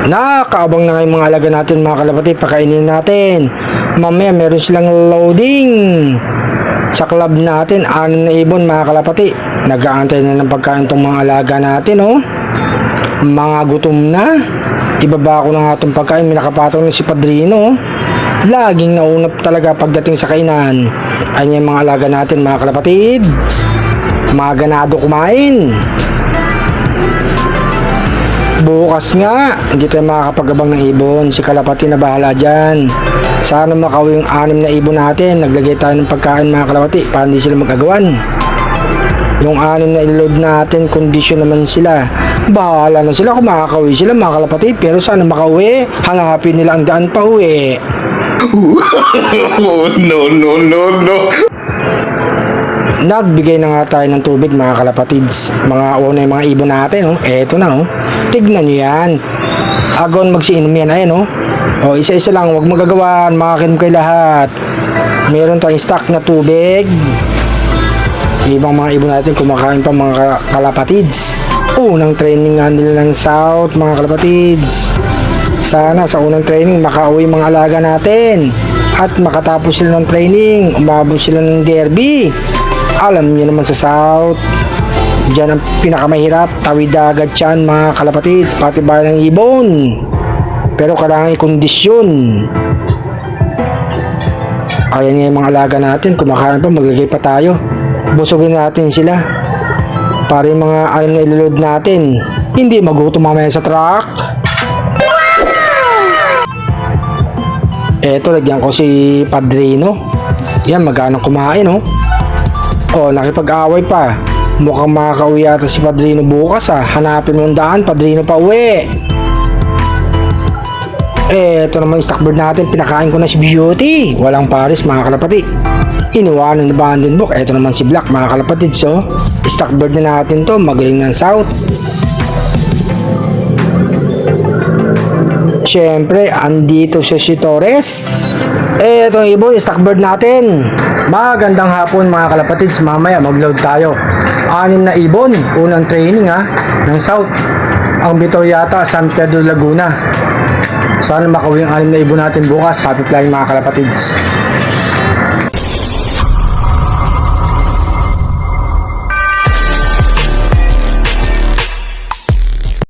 Nakaabang na nga yung mga alaga natin mga kalapati, pakainin natin. Mamaya meron silang loading. Sa club natin, 6 na ibon mga kalapati. Nag-aantay na ng pagkain tong mga alaga natin, oh. Mga gutom na. Ibaba ko na nga itong pagkain, minakapatong na si Padrino, oh. Laging naunap talaga pagdating sa kainan. Ayan yung mga alaga natin mga kalapatid. Mga ganado kumain. Bukas nga, hindi tayo makakapagabang ng ibon. Si Kalapati na bahala dyan. Sana makauwi yung 6 na ibon natin. Naglagay tayo ng pagkain mga Kalapati para hindi sila mag-agawan. Yung 6 na ilod natin, kondisyon naman sila. Bahala na sila kung makakauwi sila mga Kalapati. Pero sana makauwi, hanapin nila ang daan pa uwi. No. Nagbigay na nga tayo ng tubig mga kalapatids. Mga una yung mga ibon natin, oh. Eto na, oh. Tignan nyo yan. Agon magsiinom yan, ayan, oh. O, isa-isa lang, huwag magagawan, makakinom kayo lahat. Meron tayong stock na tubig. Ibang mga ibon natin kumakain pa mga kalapatids. Unang training nga nila ng South mga kalapatids. Sana sa unang training makauwi mga alaga natin. At makatapos sila ng training, umabot sila ng derby. Alam niyo naman sa South, dyan ang pinakamahirap, tawid dagat yan mga kalapatids, pati bayan ng ibon. Pero kailangan ikondisyon. Ayan nga yung mga alaga natin, kumakain pa, maglagay pa tayo. Busugin natin sila para yung mga alam na ilulod natin hindi magutom mamaya sa truck. Eto, lagyan ko si Padrino. Yan, magana kumain, oh. Oh, nakipag-away pa. Mukhang makakauwi yata si Padrino bukas, ah. Hanapin mo ang daan, Padrino pa uwi. Eto naman yung stockbird natin, pinakain ko na si Beauty. Walang pares mga kalapati. Iniwanan na abandon book. Eto naman si Black mga kalapatid. So, stockbird na natin to, magaling ng South. Siyempre, andito si Torres. Eto ang ibon, stockbird natin. Magandang hapon mga kalapatids. Mamaya mag-load tayo. 6 na ibon, unang training ng South. Ang bitaw yata San Pedro Laguna. Sana makawin ang 6 na ibon natin bukas. Happy flying mga kalapatids.